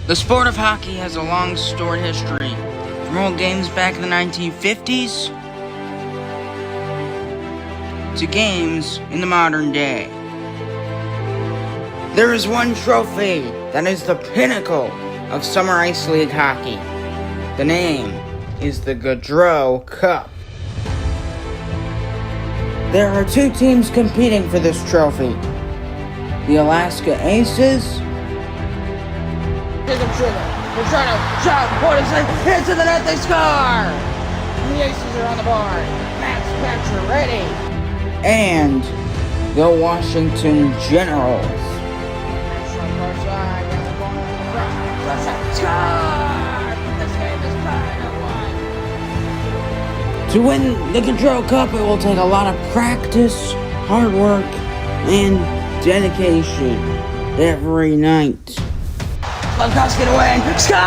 The sport of hockey has a long storied history, from old games back in the 1950s to games in the modern day. There is one trophy that is the pinnacle of Summer Ice League hockey. The name is the Gaudreau Cup. There are two teams competing for this trophy. The Alaska Aces. They're trying to shot, what is it? Into the net, they score! And the Aces are on the board. Max Patcher ready. And the Washington Generals. To win the Gaudreau Cup, it will take a lot of practice, hard work, and dedication every night. Levkowski to win. Score!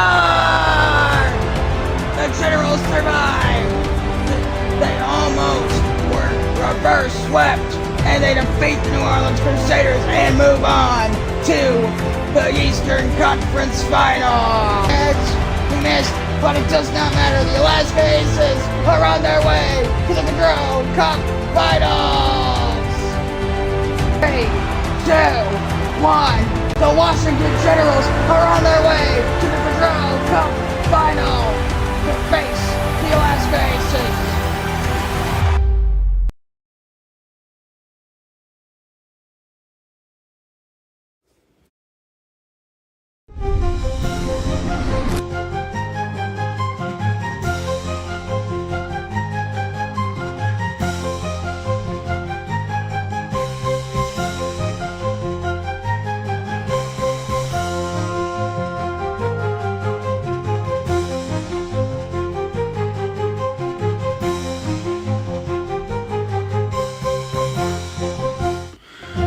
The Generals survive. They almost were reverse swept, and they defeat the New Orleans Crusaders and move on to the Eastern Conference Final. He missed, but it does not matter. The Alaska Aces are on their way to the Gaudreau Cup Finals. 3, 2, 1. The Washington Generals are on their way to the Gaudreau Cup Final to face the Alaska Aces.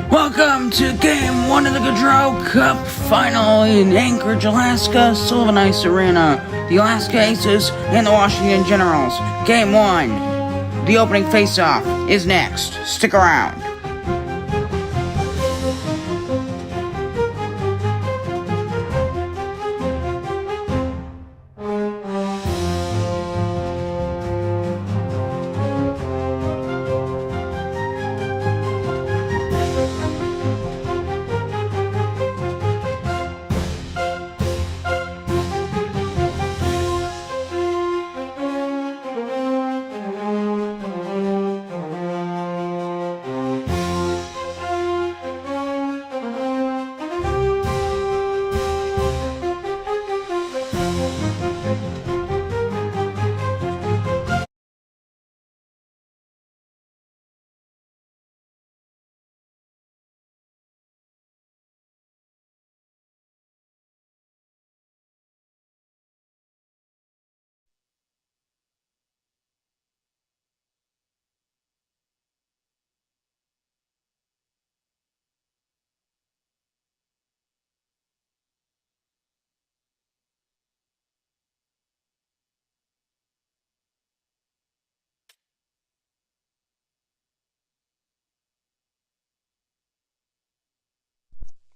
Welcome to Game 1 of the Gaudreau Cup Final in Anchorage, Alaska, Sullivan Ice Arena. The Alaska Aces and the Washington Generals. Game 1. The opening face-off is next. Stick around.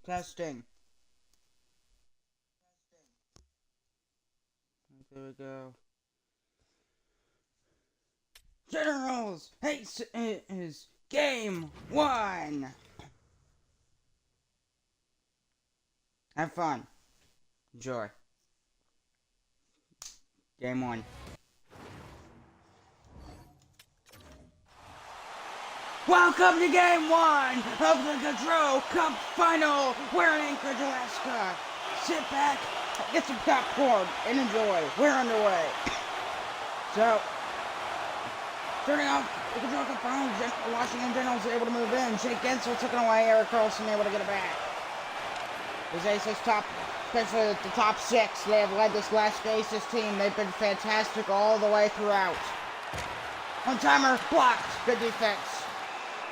Testing. There we go. Generals, is Game 1. Have fun. Enjoy. Game 1. Welcome to Game 1 of the Gaudreau Cup Final. We're in Anchorage, Alaska. Sit back, get some popcorn, and enjoy. We're underway. So, starting off the Gaudreau Cup Final, the Washington Generals are able to move in. Jake Gensel took it away. Eric Carlson able to get it back. His Aces top, especially the top 6, they have led this Alaska Aces team. They've been fantastic all the way throughout. One-timer blocked. Good defense.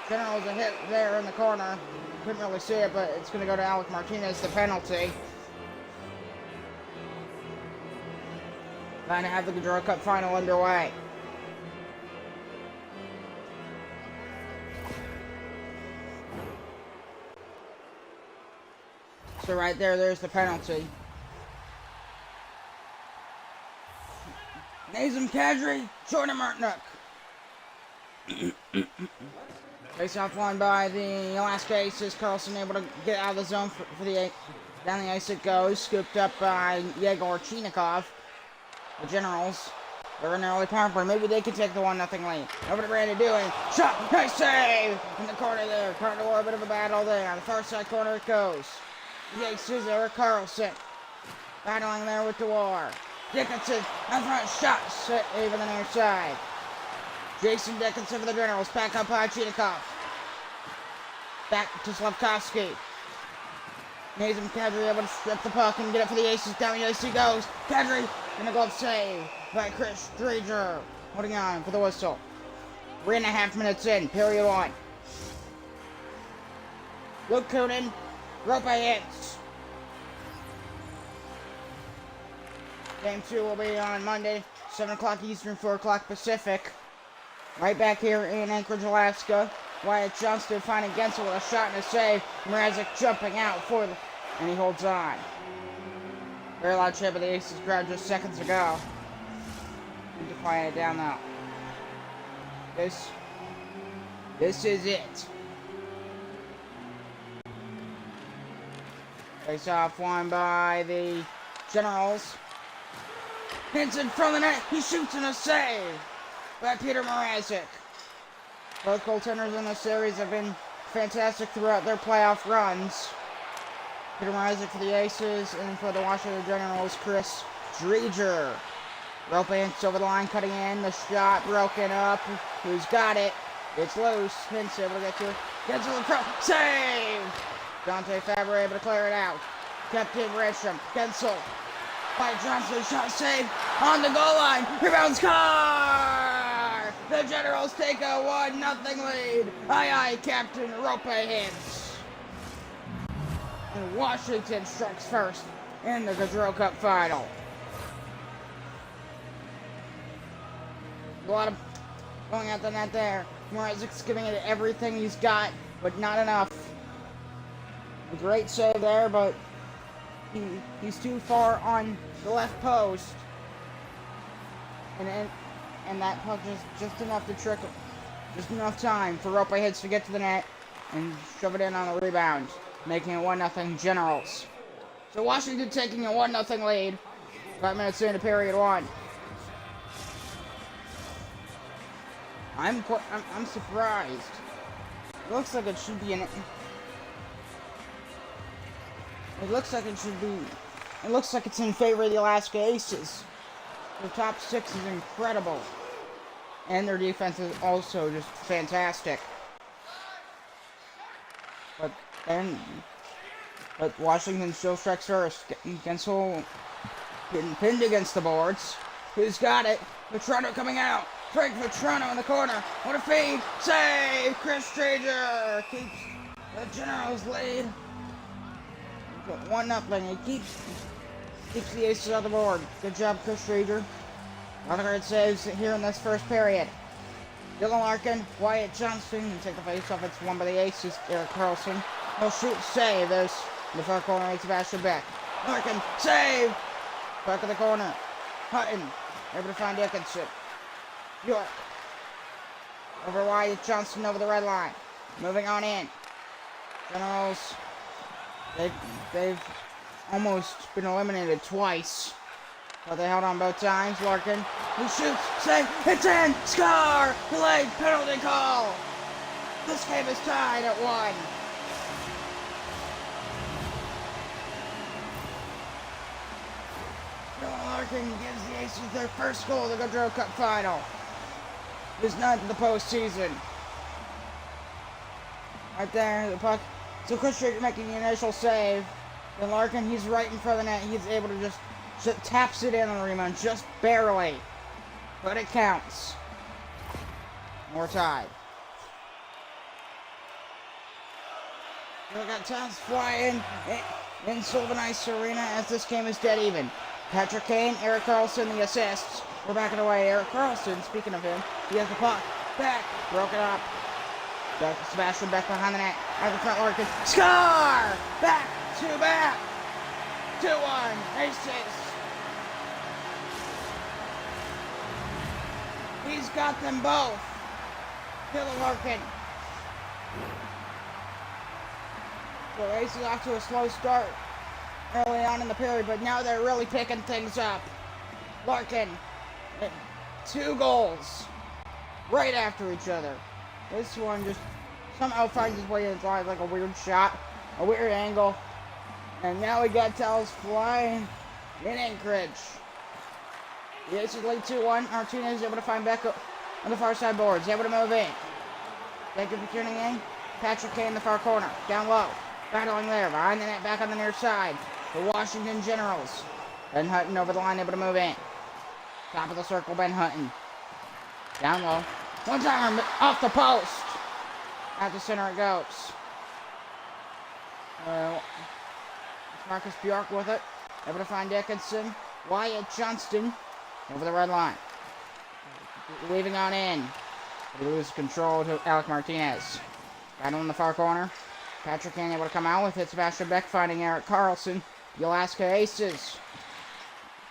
Generals a hit there in the corner. Couldn't really see it, but it's going to go to Alec Martinez, the penalty. Going to have the Gaudreau Cup Final underway. So right there, there's the penalty. Nazem Kadri, Jordan Martinook. Face off won by the Alaska Aces. Carlson able to get out of the zone for the 8. Down the ice it goes. Scooped up by Yegor Chinikov. The Generals. They're in their early power play. Maybe they can take the 1-0 lead. Over to Brandon Dewey. Shot. Nice save. In the corner there. Caught a bit of a battle there. On the far side corner it goes. The Aces, Eric Carlson. Battling there with DeWar. Dickinson. On front shot. Save on the near side. Jason Dickinson for the Generals. Back up by Chinikov. Back to Slavkovsky. Nazem Kadri able to strip the puck and get it for the Aces. Down the ice he goes. Kadri in a glove save by Chris Dreger. Holding on for the whistle. 3.5 minutes in, period 1. Luke Kunin, Rope hits. Game 2 will be on Monday, 7 o'clock Eastern, 4 o'clock Pacific. Right back here in Anchorage, Alaska. Wyatt Johnston finding Gensel with a shot and a save. Mrazek jumping out for the... and he holds on. Very loud chip of the Aces crowd just seconds ago. Need to quiet it down now. This is it. Face off won by the Generals. Hinson from the net. He shoots in a save by Peter Mrazek. Both goaltenders in this series have been fantastic throughout their playoff runs. Peter Mrazek for the Aces, and for the Washington Generals, Chris Dreger. Rope Hintz over the line, cutting in. The shot broken up. Who's got it? It's loose. Hintz able to get to it. Gets to the cross. Save! Dante Fabre able to clear it out. Kept in Grisham. Gensel. By Johnson. Shot save on the goal line. Rebound score! The Generals take a 1-0 lead. Aye, Captain Rope Hintz. And Washington strikes first in the Gaudreau Cup final. A lot of going at the net there. Mrazek's giving it everything he's got, but not enough. A great save there, but he's too far on the left post. And that puck is just enough to trickle. Just enough time for Rope Hintz to get to the net and shove it in on the rebound, making it 1-0 Generals. So Washington taking a 1-0 lead. 5 minutes into period 1. I'm surprised. It looks like it should be an. It looks like it should be. It looks like it's in favor of the Alaska Aces. The top 6 is incredible, and their defense is also just fantastic. But Washington still strikes first. Gensel getting pinned against the boards. Who's got it? Vetrano coming out. Frank Vetrano in the corner. What a feed. Save! Chris Trager keeps the Generals lead. 1-0. He keeps the Aces on the board. Good job, Chris Trager. Other great saves here in this first period. Dylan Larkin, Wyatt Johnston can take the face off. It's won by the Aces. Eric Carlson. No shoot, save. There's in the far corner. It's Sebastian Beck. Larkin, save! Back of the corner. Hutton, able to find Dickinson. York. Over Wyatt Johnston over the red line. Moving on in. Generals. They've almost been eliminated twice. But they held on both times. Larkin. He shoots. Save. It's in. Score. Delayed penalty call. This game is tied at 1. Larkin gives the Aces their first goal of the Gaudreau Cup final. His 9th of the postseason. Right there, the puck. So Chris Trager making the initial save. Then Larkin, he's right in front of the net. He's able to just taps it in on the rebound, just barely. But it counts. We're tied. We got times flying in Sylvan Ice Arena as this game is dead even. Patrick Kane, Eric Carlson, the assists. We're backing away. Eric Carlson, speaking of him, he has the puck. Back. Broken up. Back to Sebastian Beck behind the net. Out the front, Larkin. Score! Back to back. 2-1. Aces. He's got them both. Kill Larkin. So Ace is off to a slow start early on in the period, but now they're really picking things up. Larkin, 2 goals right after each other. This one just somehow finds his way inside like a weird shot, a weird angle. And now we got Tells flying in Anchorage. The Aces lead 2-1. Martinez is able to find Beck on the far side boards. Able to move in. Thank you for tuning in. Patrick Kane in the far corner. Down low. Battling there. Behind the net. Back on the near side. The Washington Generals. Ben Hutton over the line. Able to move in. Top of the circle. Ben Hutton. Down low. One timer off the post. At the center it goes. It's Marcus Bjork with it. Able to find Dickinson. Wyatt Johnston over the red line. Leaving on in. He loses control to Alec Martinez. Battle in the far corner. Patrick Kane able to come out with it. Sebastian Beck finding Eric Carlson. The Alaska Aces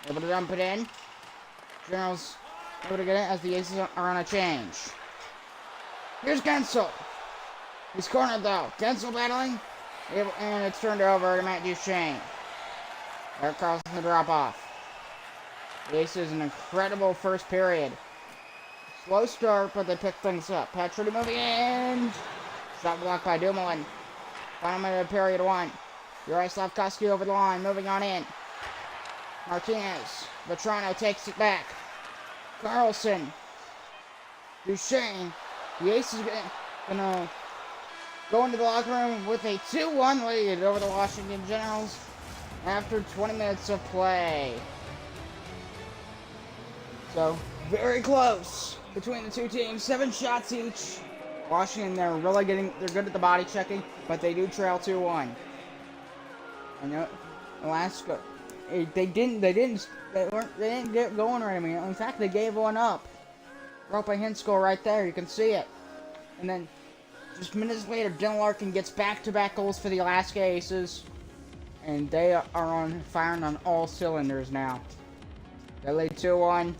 able to dump it in. Generals able to get it as the Aces are on a change. Here's Gensel. He's cornered though. Gensel battling. And it's turned over to Matt Duchesne. Eric Carlson the drop off. The Aces an incredible first period. Slow start, but they pick things up. Patrick moving in. Shot blocked by Dumoulin. Final minute of period 1. Uri Slavkovsky over the line, moving on in. Martinez. Vetrano takes it back. Carlson. Duchesne. The Aces gonna go into the locker room with a 2-1 lead over the Washington Generals after 20 minutes of play. So, very close between the two teams. 7 shots each. Washington, they're good at the body checking, but they do trail 2-1. I know Alaska, they didn't get going right. I mean, in fact, they gave one up. Rope a hint score right there. You can see it. And then, just minutes later, Dylan Larkin gets back-to-back goals for the Alaska Aces, and they are firing on all cylinders now. They lead 2-1.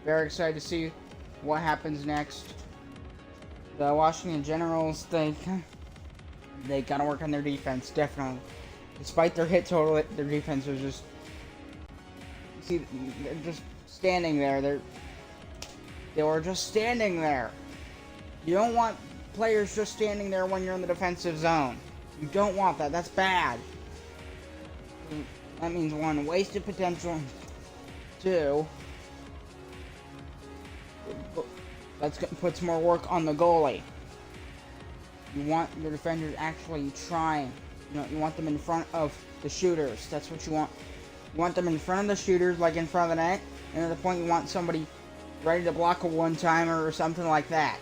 Very excited to see what happens next. The Washington Generals, they gotta work on their defense, definitely. Despite their hit total, their defense was just, they're just standing there. They were just standing there. You don't want players just standing there when you're in the defensive zone. You don't want that. That's bad. That means 1, wasted potential. 2, that puts more work on the goalie. You want your defenders actually trying. You want them in front of the shooters. That's what you want. You want them in front of the shooters, like in front of the net, and at the point you want somebody ready to block a one-timer or something like that.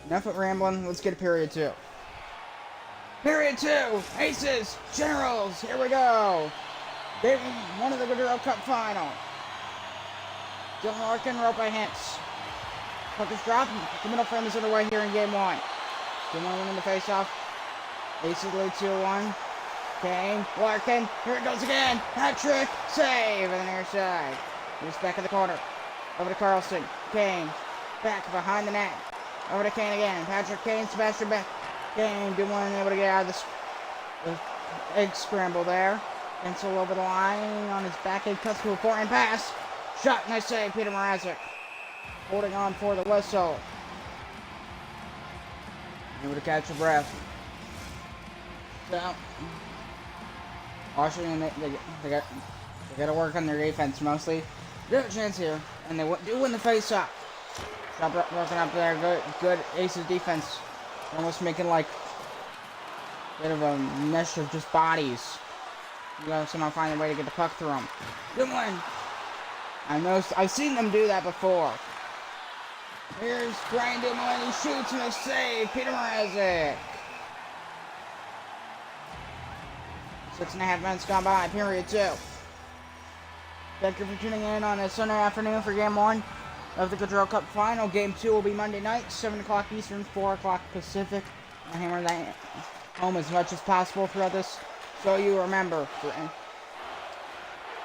Enough of rambling. Let's get to period 2. Period 2. Aces, Generals. Here we go. They won the Gaudreau Cup final. Dylan Larkin, rope by Hintz. Puck is dropped. The middle frame is underway here in game 1. Dumoulin winning the face-off. Aces lead 2-1. Kane, Larkin. Here it goes again. Hat-trick. Save on the near side. He's back in the corner. Over to Carlson. Kane. Back behind the net. Over to Kane again. Patrick Kane, Sebastian Beck. Kane, Dumoulin able to get out of the egg scramble there. Gensel over the line on his backhand, cuts to a forehand pass. Shot, nice save, Peter Mrazek. Holding on for the whistle. Able to catch your breath. So, Washington, they got to work on their defense mostly. They have a chance here, and they do win the face-off. Shot broken up there. Good Aces defense. Almost making like a bit of a mesh of just bodies. You gotta somehow find a way to get the puck through them. Good one. I've seen them do that before. Here's Brian Dumoulin. He shoots and a save. Peter Mrazek. 6.5 minutes gone by. Period 2. Thank you for tuning in on a Sunday afternoon for Game 1 of the Gaudreau Cup Final. Game 2 will be Monday night, 7 o'clock Eastern, 4 o'clock Pacific. I'll hammer that home as much as possible throughout this, so you remember.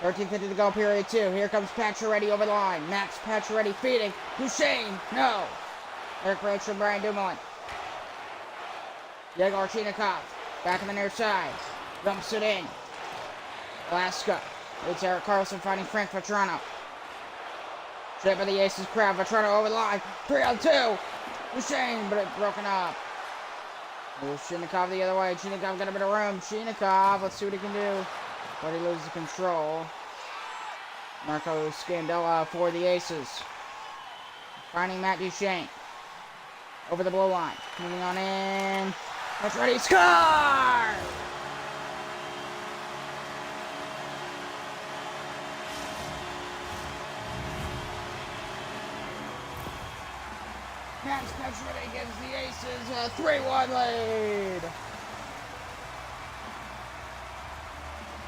13:50 to go, period 2. Here comes Pacioretty over the line. Max Pacioretty feeding. Duchesne, no. Eric Rich from Brian Dumoulin. Yegor Chinikov, back on the near side. Dumps it in. Alaska. It's Eric Carlson fighting Frank Vetrano. Straight by the Aces crowd. Vetrano over the line. 3-on-2. Duchesne, but it's broken up. Here's Chinikov the other way. Chinikov got a bit of room. Chinikov, let's see what he can do. But he loses control. Marco Scandella for the Aces. Finding Matt Duchesne. Over the blue line. Moving on in. That's ready. Score! Max Pacioretty gives the Aces a 3-1 lead.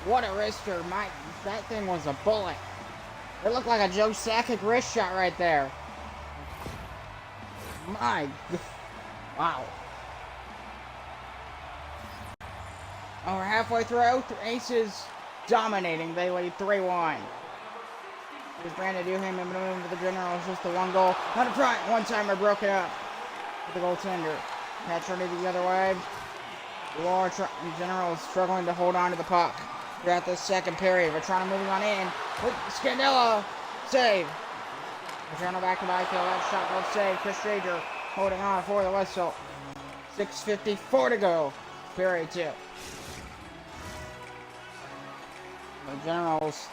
What a wrister. That thing was a bullet. It looked like a Joe Sakic wrist shot right there. Wow. We're halfway through. The Aces dominating. They lead 3-1. Here's Brandon Duham moving to the Generals. Just the one goal. On the front. One-timer broke it up with the goaltender. Pacioretty the other way. The Generals struggling to hold on to the puck throughout this second period. Vetrano moving on in. With Scandella. Save. Vetrano back to Byfield. That shot goal save. Chris Strager holding on for the whistle. 6:54 to go. Period 2. The Generals.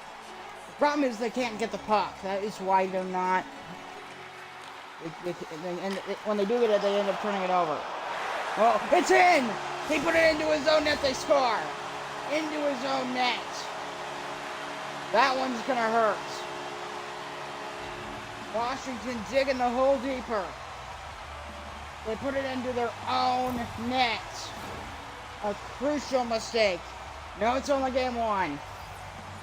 The problem is they can't get the puck. That is why they're not. When they do get it, they end up turning it over. Oh, it's in! He put it into his own net. They score. Into his own net. That one's gonna hurt. Washington digging the hole deeper. They put it into their own net. A crucial mistake. No, it's only game 1.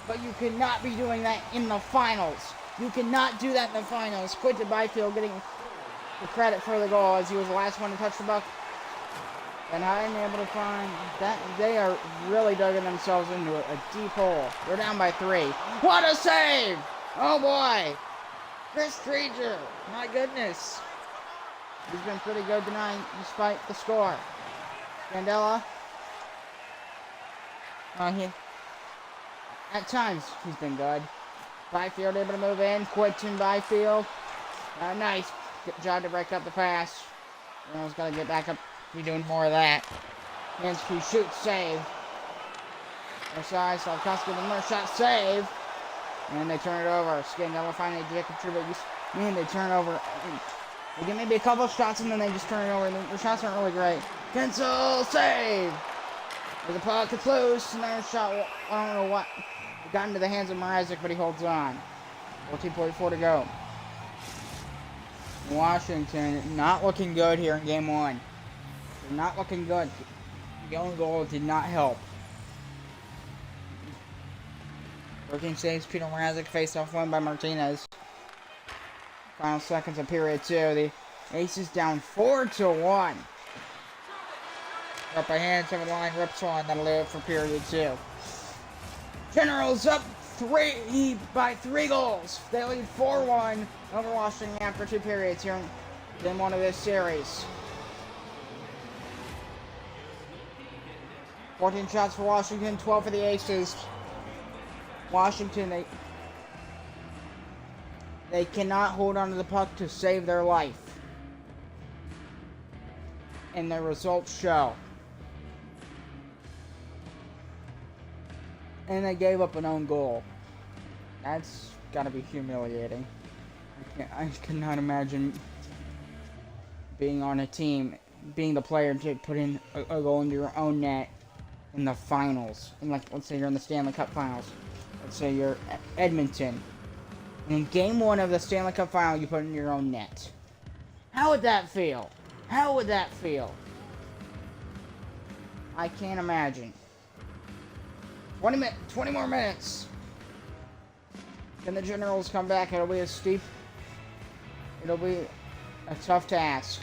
But you cannot be doing that in the finals. You cannot do that in the finals. Quinton Byfield getting the credit for the goal as he was the last one to touch the puck. And I'm able to find that they are really digging themselves into a deep hole. They're down by 3. What a save! Oh boy! Chris Treager, my goodness. He's been pretty good tonight despite the score. Scandella. At times, he's been good. Byfield able to move in. Quinton Byfield. Nice. Good job to break up the pass. Reynolds got to get back up. Be doing more of that. Hansky shoots, save. Their side, Slavkovsky with another shot, save. And they turn it over. Scandella finally did contribute. Man, they turn it over. They get maybe a couple of shots and then they just turn it over. The shots aren't really great. Cancel, save. The puck gets loose. Another shot. I don't know what. It got into the hands of Mrazek, but he holds on. 14:44 to go. Washington not looking good here in game 1. They're not looking good. The own goal did not help. Working saves Peter Mrazek, face-off win by Martinez. Final seconds of period 2. The Aces down 4-1. Up by hand, 7 line, rips one. That'll live for period 2. Generals up 3 by 3 goals. They lead 4-1 over Washington after 2 periods here in game 1 of this series. 14 shots for Washington, 12 for the Aces. Washington, they cannot hold on to the puck to save their life. And their results show. And they gave up an own goal. That's gotta be humiliating. I cannot imagine being on a team, being the player to put in a goal into your own net in the finals. And like, let's say you're in the Stanley Cup finals. Let's say you're at Edmonton. And in game 1 of the Stanley Cup final, you put in your own net. How would that feel? How would that feel? I can't imagine. 20 more minutes. Can the Generals come back? It'll be it'll be a tough task.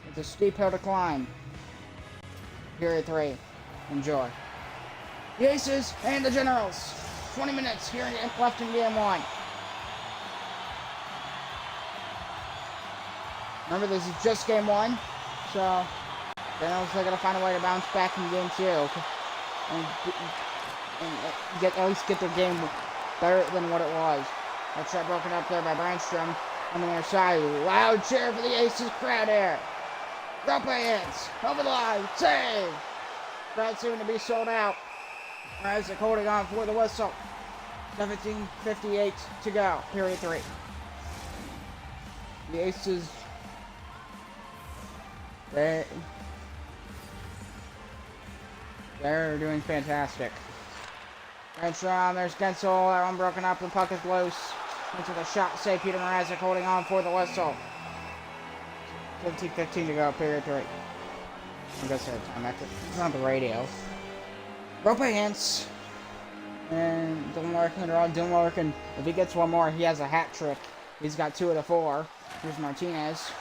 It's a steep hill to climb. Period 3. Enjoy. The Aces and the Generals. 20 minutes here left in game one. Remember, this is just game one, so Generals are going to find a way to bounce back in game two and at least get their game better than what it was. That shot broken up there by Brandstrom on the other side. Loud cheer for the Aces crowd here. Rope hits. Over the line. Save. Crowd soon to be sold out. Isaac holding on for the whistle. 17:58 to go. Period 3. The Aces. They're doing fantastic. Brandstrom, there's Gensel. That one broken up. The puck is loose. Into the shot save. Peter Mrazek holding on for the whistle. 17:15 to go. Period 3. I guess it's on the radio. Rope hands. And Dylan Larkin are on Dylan Larkin. If he gets one more, he has a hat trick. He's got 2 of the 4. Here's Martinez.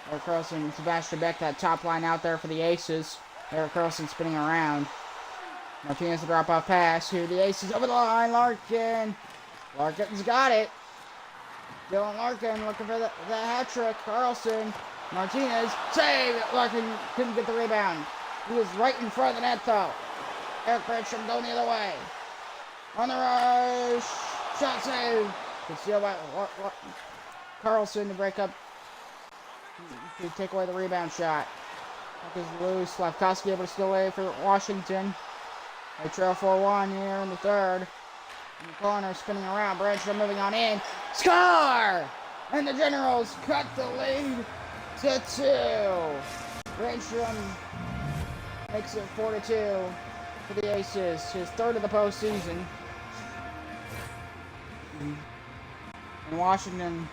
Eric Carlson, Sebastian Beck, that top line out there for the Aces. Eric Carlson spinning around. Martinez, the drop-off pass. Here the Aces over the line. Larkin. Larkin's got it. Dylan Larkin looking for the hat trick. Carlson. Martinez. Save! Larkin couldn't get the rebound. He was right in front of the net, though. Eric Brandstrom going the other way. On the rush. Shot save. Concealed by Carlson to break up. To take away the rebound shot. Puck is loose. Slavkovsky able to steal away for Washington. They trail 4-1 here in the third. In the corner, spinning around. Brandstrom moving on in. Score! And the Generals cut the lead to 2. Brandstrom makes it 4-2 for the Aces. His third of the postseason. In Washington,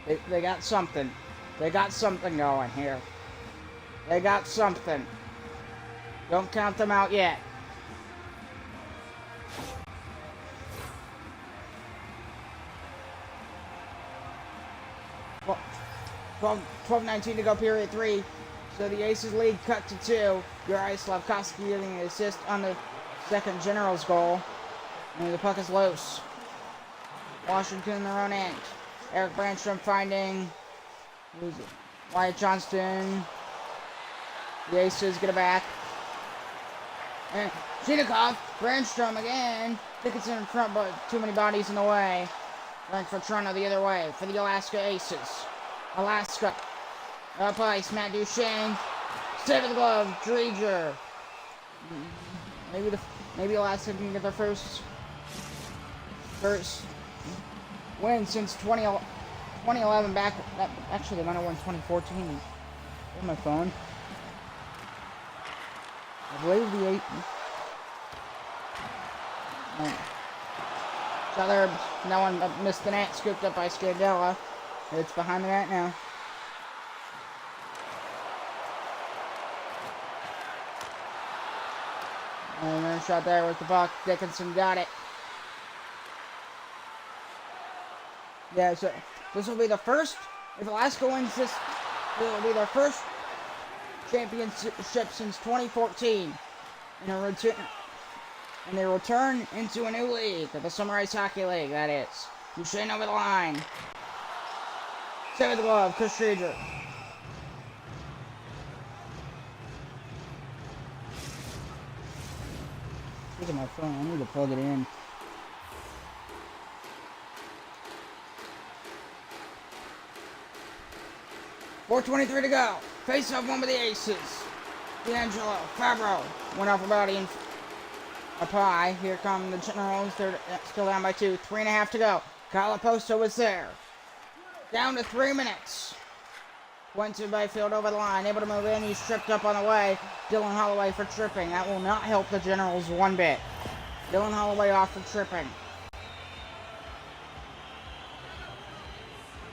they got something. They got something going here. They got something. Don't count them out yet. Well, 12:19 to go, period 3. So the Aces lead cut to 2. Uri Slavkovsky getting an assist on the second Generals goal. And the puck is loose. Washington in their own end. Eric Brandstrom finding Wyatt Johnston. The Aces get it back. And Chinikov, Brandstrom again. Dickinson in front, but too many bodies in the way. Going for Toronto the other way for the Alaska Aces. Alaska. Up ice, Matt Duchesne. Save of the glove, Dreger. Maybe Alaska can get their first win since 2011 back. Actually, they might have won 2014. On my phone. I believe the 8. Shot there. That one missed the net. Scooped up by Scandella. It's behind the net now. And then a shot there with the puck. Dickinson got it. Yeah, so this will be the first. If Alaska wins this, it will be their first championship since 2014. And they return into a new league, the Summer Ice Hockey League, that is. Duchesne over the line. Save the glove, Chris Dreger. Look at my phone, I need to plug it in. .4:23 to go. Face-off one with the Aces. D'Angelo, Fabro went off a body and a pie. Here come the Generals. They're still down by 2. 3.5 to go. Kyle Posto was there. Down to 3 minutes. Went to Byfield over the line. Able to move in. He's tripped up on the way. Dylan Holloway for tripping. That will not help the Generals one bit. Dylan Holloway off for tripping.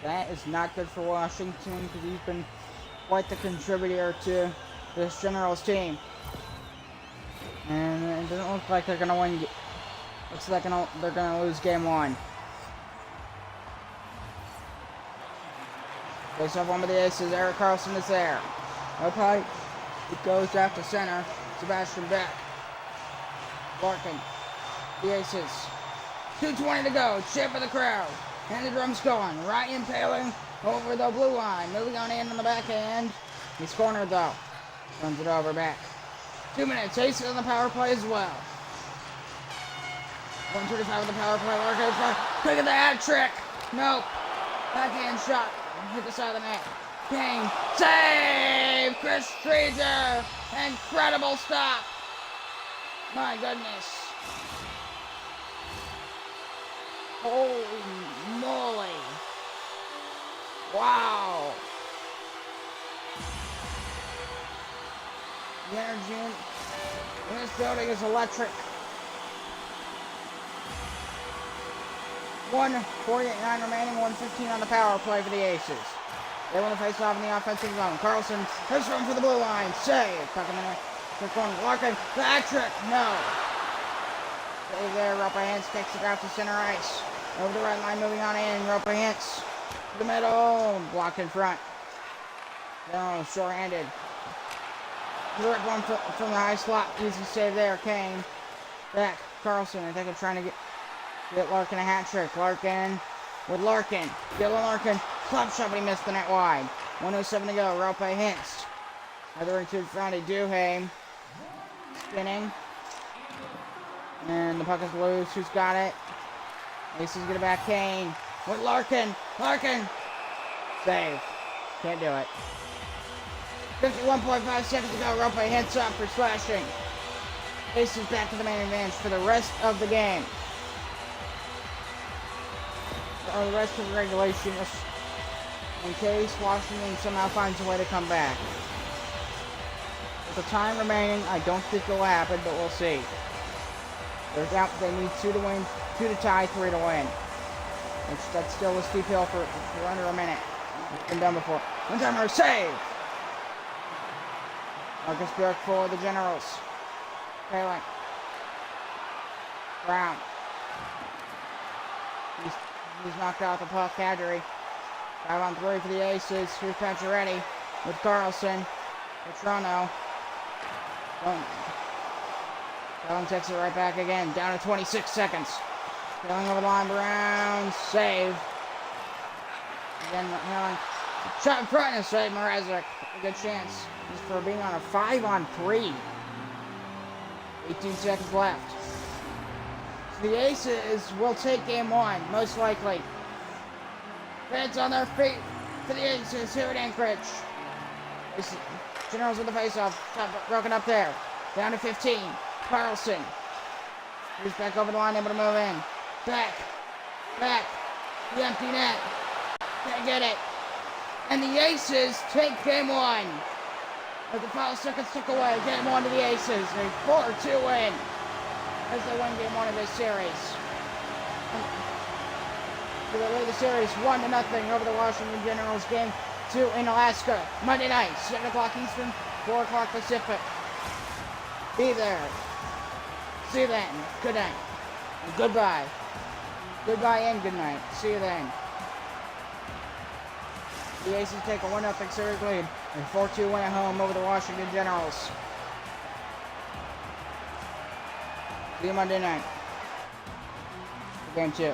That is not good for Washington because he's been quite the contributor to this Generals team. And it doesn't look like they're going to win. Looks like they're going to lose game 1. Face off one with the Aces. Eric Carlson is there. Okay. It goes after center. Sebastian Beck. Larkin. The Aces. 2:20 to go. Chip of the crowd. And the drum's going. Ryan Paling over the blue line. Moving on in on the backhand. He's cornered though. Runs it over back. 2 minutes. Aces on the power play as well. 1:35 on the power play. Larkin front. Look at the hat trick. Nope. Backhand shot. Hit the side of the net. Kane. Save! Chris Treager. Incredible stop. My goodness. Holy moly. Wow. The energy in this building is electric. 1:49 remaining, 1:15 on the power play for the Aces. They want to face off in the offensive zone. Carlson hits one for the blue line. Save. Tuck him in there. Corner. Larkin. The hat trick. No. Save there. Roper Hintz kicks it out to center ice. Over the right line, moving on in. Roper Hintz to the middle. Blocked in front. No, short-handed. Direct one from the high slot. Easy save there. Kane. Back. Carlson. I think I'm trying to get Larkin a hat trick. Larkin with Larkin. Dylan Larkin. Club shot, but he missed the net wide. 1:07 to go. Rope Hintz. Another into front of Duhaime. Spinning. And the puck is loose. Who's got it? Aces get it back. Kane. With Larkin. Larkin. Save. Can't do it. 51.5 seconds to go. Rope Hintz up for slashing. Aces back to the main advantage for the rest of the game. Or the rest of the regulation, in case Washington somehow finds a way to come back. With the time remaining, I don't think it'll happen, but we'll see. There's out. They need 2 to win, 2 to tie, 3 to win. That's still a steep hill for under a minute. It's been done before. One-timer save. Marcus Bjork for the Generals. Paling. Brown. He's knocked out the puck. Kadri. 5-on-3 for the Aces. Here's Pacioretty with Carlson. Petrano. Paling takes it right back again. Down to 26 seconds. Paling over the line. Brown. Save. Again, Paling. Shot in front and save. Mrazek. A good chance. Just for being on a 5-on-3. 18 seconds left. The Aces will take game 1, most likely. Fans on their feet for the Aces here at Anchorage. Generals with the face-off. Broken up there. Down to 15. Carlson. He's back over the line, able to move in. Back. Back. The empty net. Can't get it. And the Aces take game 1. With the final seconds took away. Game 1 to the Aces. A 4-2 win. As they win game 1 of this series. So they lead the series 1-0 over the Washington Generals. Game 2 in Alaska. Monday night, 7 o'clock Eastern, 4 o'clock Pacific. Be there. See you then. Good night. And goodbye. Goodbye and good night. See you then. The Aces take a 1-0 series lead. A 4-2 win at home over the Washington Generals. See you Monday night for game 2.